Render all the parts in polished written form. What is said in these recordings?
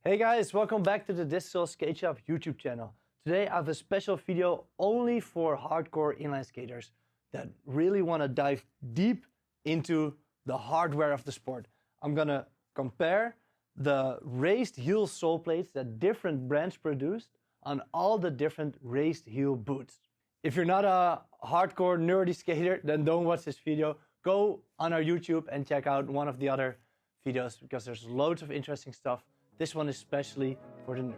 Hey guys, welcome back to the Thisissoul Skate Shop YouTube channel. Today I have a special video only for hardcore inline skaters that really want to dive deep into the hardware of the sport. I'm gonna compare the raised heel sole plates that different brands produced on all the different raised heel boots. If you're not a hardcore nerdy skater, then don't watch this video. Go on our YouTube and check out one of the other videos because there's loads of interesting stuff. This one is especially for the nerds.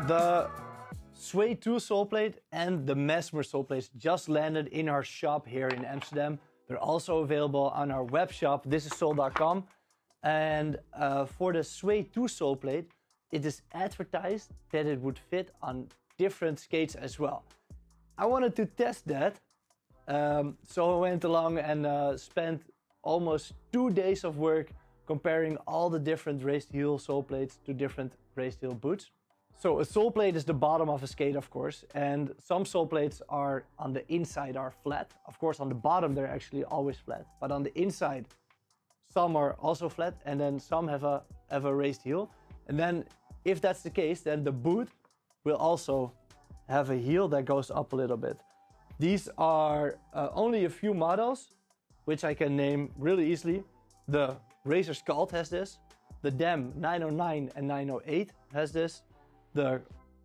The Suede 2 sole plate and the Mesmer sole plates just landed in our shop here in Amsterdam. They're also available on our web shop, Thisissoul.com. And for the Suede 2 sole plate, it is advertised that it would fit on different skates as well. I wanted to test that, so I went along and spent almost 2 days of work comparing all the different raised heel sole plates to different raised heel boots. So a sole plate is the bottom of a skate, of course, and some sole plates are on the inside are flat. Of course, on the bottom they're actually always flat, but on the inside some are also flat, and then some have a raised heel. And then if that's the case, then the boot will also have a heel that goes up a little bit. These are only a few models, which I can name really easily. The Razor Scald has this, the Dem 909 and 908 has this. The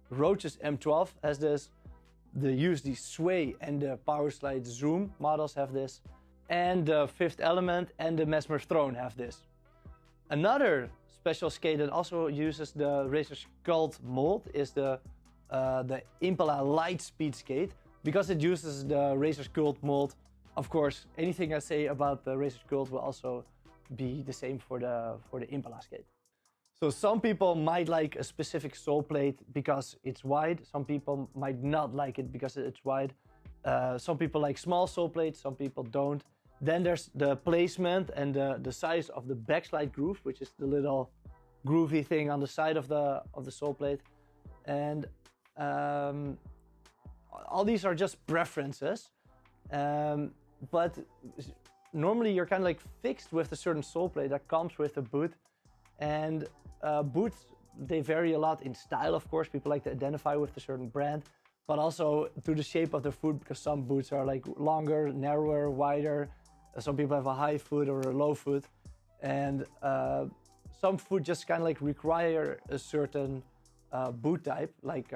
Roaches M12 has this, the USD Sway and the Powerslide Zoom models have this, and the Fifth Element and the Mesmer Throne have this. Another special skate that also uses the Razor Scald mold is the Impala Light Speed skate, because it uses the Razor Scald mold. Of course, anything I say about the Razor Scald will also be the same for the Impala skate. So some people might like a specific sole plate because it's wide. Some people might not like it because it's wide. Some people like small sole plates, some people don't. Then there's the placement and the size of the backslide groove, which is the little groovy thing on the side of the sole plate. And all these are just preferences. But normally you're kind of like fixed with a certain sole plate that comes with a boot. And boots, they vary a lot in style, of course. People like to identify with a certain brand, but also to the shape of the foot, because some boots are like longer, narrower, wider. Some people have a high foot or a low foot. And some foot just kind of like require a certain boot type. Like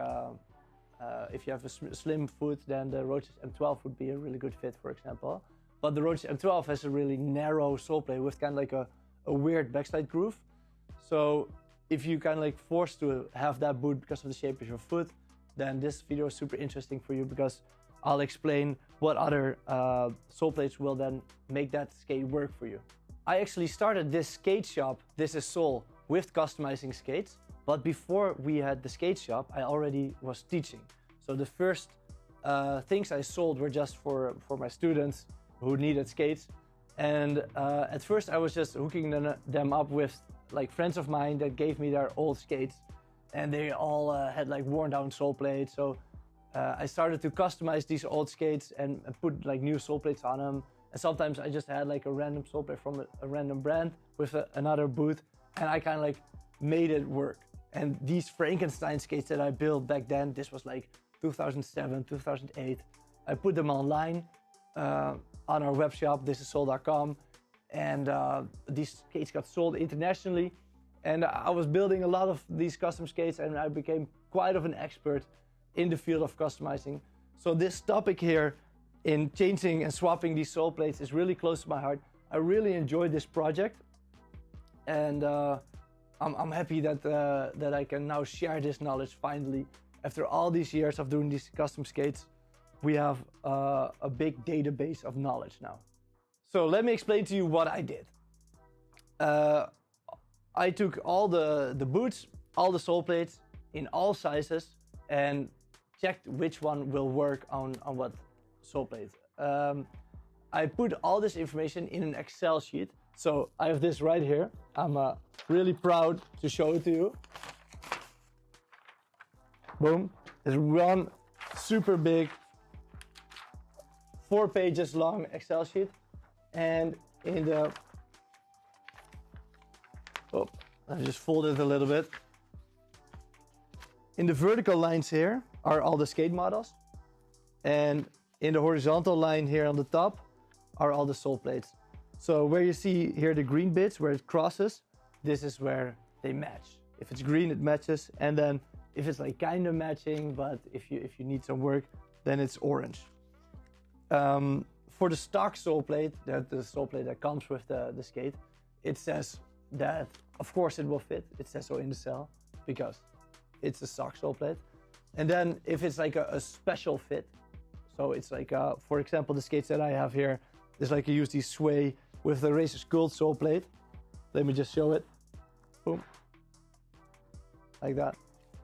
if you have a slim foot, then the Roaches M12 would be a really good fit, for example. But the Roaches M12 has a really narrow sole plate with kind of like a weird backslide groove. So if you kind of like forced to have that boot because of the shape of your foot, then this video is super interesting for you because I'll explain what other sole plates will then make that skate work for you. I actually started this skate shop, Thisissoul, with customizing skates. But before we had the skate shop, I already was teaching. So the first things I sold were just for my students who needed skates. And at first I was just hooking them up with like friends of mine that gave me their old skates, and they all had like worn down sole plates. So I started to customize these old skates and put like new sole plates on them. And sometimes I just had like a random sole plate from a random brand with another boot, and I kind of like made it work. And these Frankenstein skates that I built back then, this was like 2007, 2008. I put them online on our web shop, Thisissoul.com, and these skates got sold internationally. And I was building a lot of these custom skates, and I became quite of an expert in the field of customizing. So this topic here in changing and swapping these sole plates is really close to my heart. I really enjoyed this project, and I'm happy that I can now share this knowledge finally. After all these years of doing these custom skates, we have a big database of knowledge now. So let me explain to you what I did. I took all the boots, all the sole plates in all sizes, and checked which one will work on what sole plate. I put all this information in an Excel sheet. So I have this right here. I'm really proud to show it to you. Boom. There's one super big 4 pages long Excel sheet. And in the, oh, I just folded it a little bit. In the vertical lines here are all the skate models. And in the horizontal line here on the top are all the Soulplates. So where you see here the green bits, where it crosses, this is where they match. If it's green, it matches. And then if it's like kind of matching, but if you need some work, then it's orange. For the stock Soulplate, the Soulplate that comes with the skate, it says that, of course it will fit. It says so in the cell, because it's a stock Soulplate. And then if it's like a special fit, so it's like, for example, the skates that I have here, is like you use these sway with the Razor's Gold Soulplate. Let me just show it. Boom. Like that.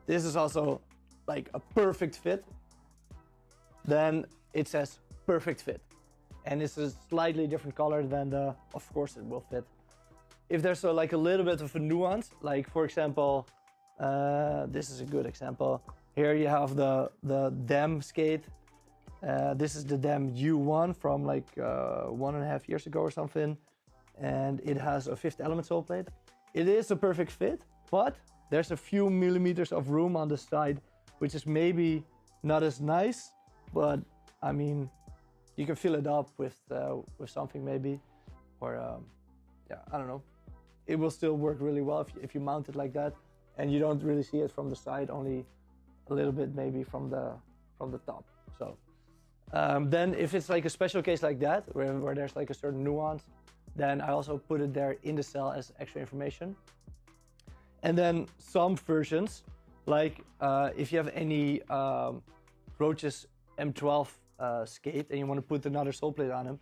This is also like a perfect fit. Then it says perfect fit. And it's a slightly different color than the, of course it will fit. If there's like a little bit of a nuance, like for example, this is a good example. Here you have the Dem skate. This is the Dem U1 from like 1.5 years ago or something. And it has a 5th element Soulplate. It is a perfect fit, but there's a few millimeters of room on the side, which is maybe not as nice, but I mean, you can fill it up with something maybe, or yeah, I don't know. It will still work really well if you mount it like that, and you don't really see it from the side, only a little bit maybe from the top. So then if it's like a special case like that, where there's like a certain nuance, then I also put it there in the cell as extra information. And then some versions, like if you have any Roach's M12 skate and you want to put another Soulplate on him,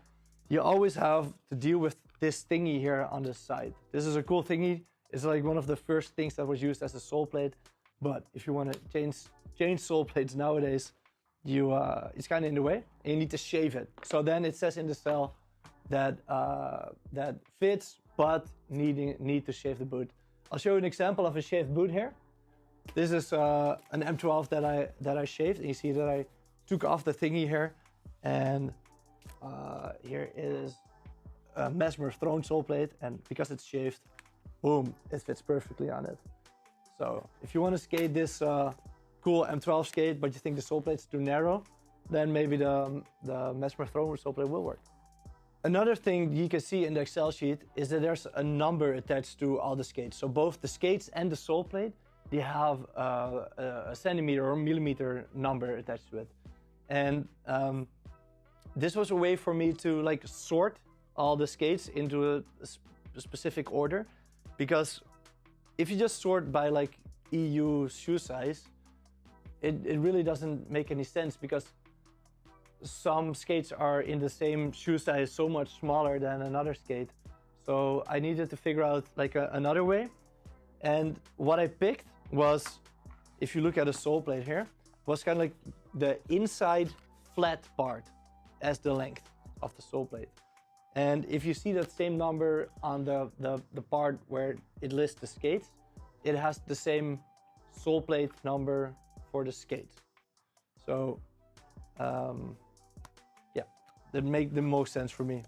you always have to deal with this thingy here on the side. This is a cool thingy. It's like one of the first things that was used as a Soulplate. But if you want to change Soulplates nowadays, it's kind of in the way and you need to shave it. So then it says in the cell that that fits, but need to shave the boot. I'll show you an example of a shaved boot here. This is an M12 that I shaved, and you see that I took off the thingy here, and here is a Mesmer Throne Soulplate, and because it's shaved, boom, it fits perfectly on it. So if you want to skate this cool M12 skate, but you think the Soulplate's too narrow, then maybe the Mesmer Throne Soulplate will work. Another thing you can see in the Excel sheet is that there's a number attached to all the skates. So both the skates and the Soulplate, they have a centimeter or millimeter number attached to it. And this was a way for me to like sort all the skates into a specific order, because if you just sort by like EU shoe size, it really doesn't make any sense, because some skates are in the same shoe size so much smaller than another skate. So I needed to figure out like another way. And what I picked was, if you look at a Soulplate here, was kind of like the inside flat part as the length of the Soulplate. And if you see that same number on the part where it lists the skates, it has the same Soulplate number for the skate. So yeah, that make the most sense for me.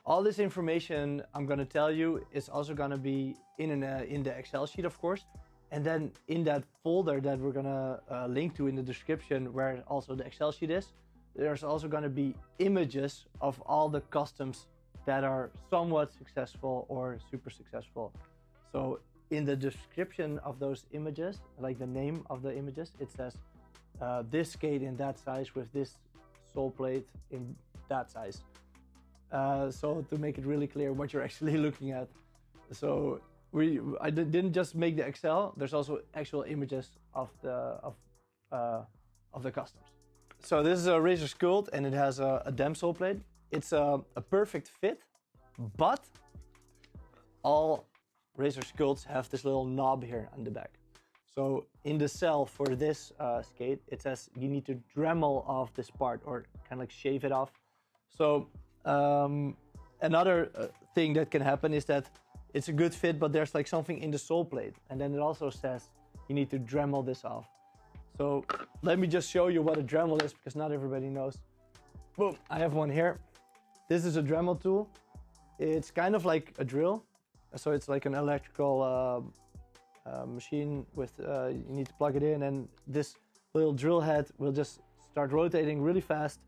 All this information I'm gonna tell you is also gonna be in the Excel sheet, of course. And then in that folder that we're gonna link to in the description, where also the Excel sheet is, there's also gonna be images of all the customs that are somewhat successful or super successful. So in the description of those images, like the name of the images, it says this skate in that size with this Soulplate in that size. So to make it really clear what you're actually looking at. So I didn't just make the Excel. There's also actual images of the customs. So this is a Razor's Gold, and it has a Dem Soulplate. It's a perfect fit, but all Razor's Golds have this little knob here on the back. So in the cell for this skate, it says you need to Dremel off this part, or kind of like shave it off. So another thing that can happen is that it's a good fit, but there's like something in the sole plate, and then it also says you need to Dremel this off. So let me just show you what a Dremel is, because not everybody knows. Boom, I have one here. This is a Dremel tool. It's kind of like a drill. So it's like an electrical machine with, you need to plug it in, and this little drill head will just start rotating really fast.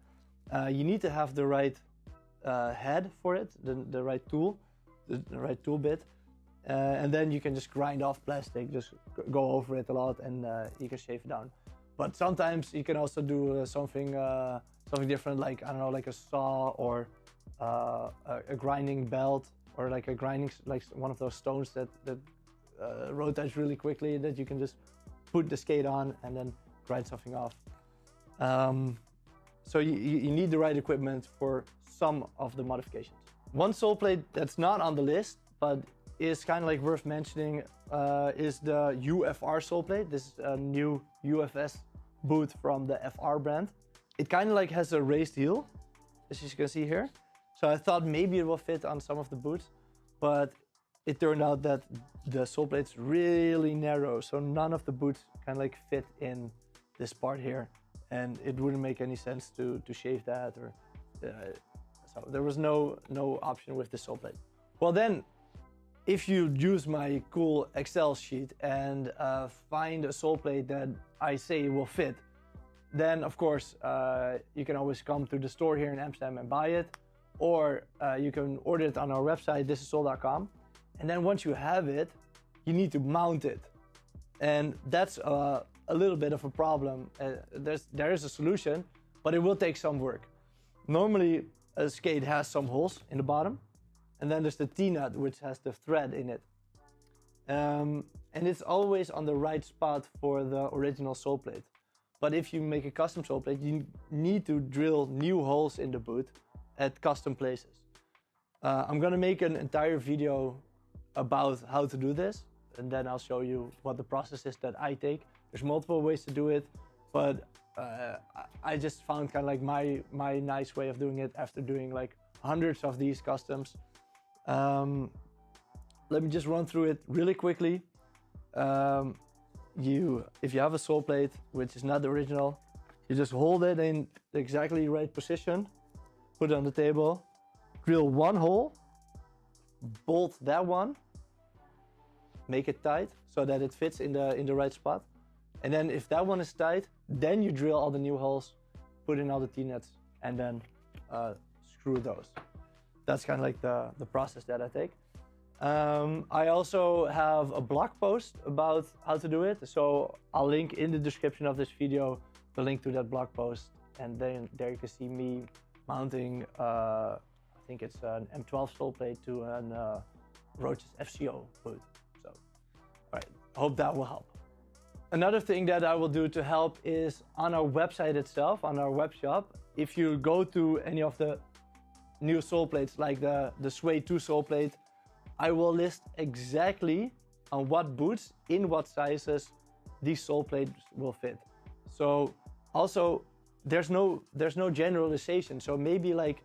You need to have the right head for it, the right tool, the right tool bit. And then you can just grind off plastic, just go over it a lot, and you can shave it down. But sometimes you can also do something different, like, I don't know, like a saw or a grinding belt, or like a grinding, like one of those stones that rotates really quickly, that you can just put the skate on and then grind something off. So you need the right equipment for some of the modifications. One sole plate that's not on the list, but is kind of like worth mentioning, is the UFR sole plate. This is a new UFS boot from the FR brand. It kind of like has a raised heel, as you can see here. So I thought maybe it will fit on some of the boots, but it turned out that the sole plate's really narrow, so none of the boots kind of like fit in this part here, and it wouldn't make any sense to shave that, or so there was no option with the sole plate. Well then, if you use my cool Excel sheet and find a sole plate that I say will fit, then of course you can always come to the store here in Amsterdam and buy it, or you can order it on our website, thisissoul.com. And then once you have it, you need to mount it, and that's a little bit of a problem. There is a solution, but it will take some work. Normally a skate has some holes in the bottom, and then there's the T-nut, which has the thread in it. And it's always on the right spot for the original sole plate. But if you make a custom sole plate, you need to drill new holes in the boot at custom places. I'm gonna make an entire video about how to do this, and then I'll show you what the process is that I take. There's multiple ways to do it, but I just found kind of like my nice way of doing it after doing like hundreds of these customs. Let me just run through it really quickly. If you have a sole plate, which is not the original, you just hold it in the exactly right position, put it on the table, drill one hole, bolt that one, make it tight so that it fits in the right spot. And then if that one is tight, then you drill all the new holes, put in all the T-nuts, and then screw those. That's kind of like the process that I take. I also have a blog post about how to do it, so I'll link in the description of this video the link to that blog post, and then there you can see me mounting I think it's an M12 sole plate to an Roach's FCO boot. So, all right, hope that will help. Another thing that I will do to help is on our website itself, on our web shop, if you go to any of the new sole plates, like the Suede 2 sole plate, I will list exactly on what boots, in what sizes, these sole plates will fit. So also, there's no generalization. So maybe like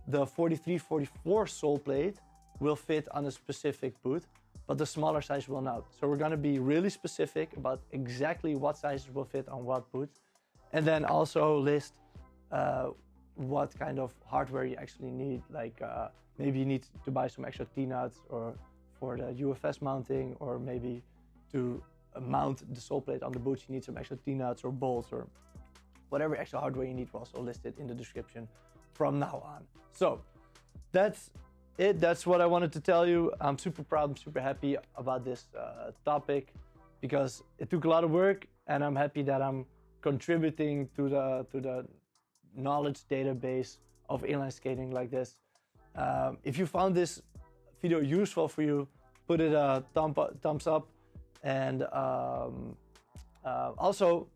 the 43-44 sole plate will fit on a specific boot, but the smaller size will not. So we're gonna be really specific about exactly what sizes will fit on what boot. And then also list what kind of hardware you actually need. Like maybe you need to buy some extra T-nuts, or for the UFS mounting, or maybe to mount the sole plate on the boots, you need some extra T-nuts or bolts, or whatever extra hardware you need, we'll also list it in the description from now on. So that's it. That's what I wanted to tell you. I'm super proud, I'm super happy about this topic, because it took a lot of work, and I'm happy that I'm contributing to the knowledge database of inline skating like this. If you found this video useful for you, put it a thumbs up, and also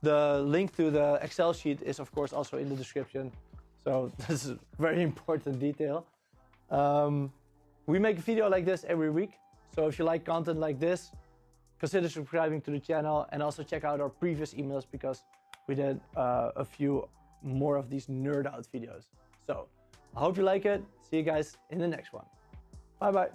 the link to the Excel sheet is of course also in the description. So this is a very important detail. We make a video like this every week, so if you like content like this, consider subscribing to the channel, and also check out our previous emails, because we did a few more of these nerd out videos. So I hope you like it. See you guys in the next one. Bye bye.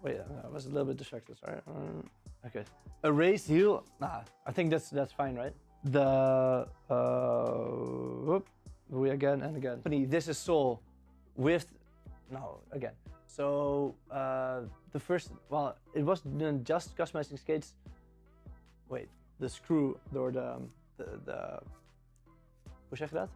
Wait, I was a little bit distracted, sorry. Okay. A raised heel, nah, I think that's fine, right? The, whoop, we again and again. Thisissoul with, no, again. So, the first, well, it wasn't just customizing skates. Wait, the screw, or the hoe zeg je dat?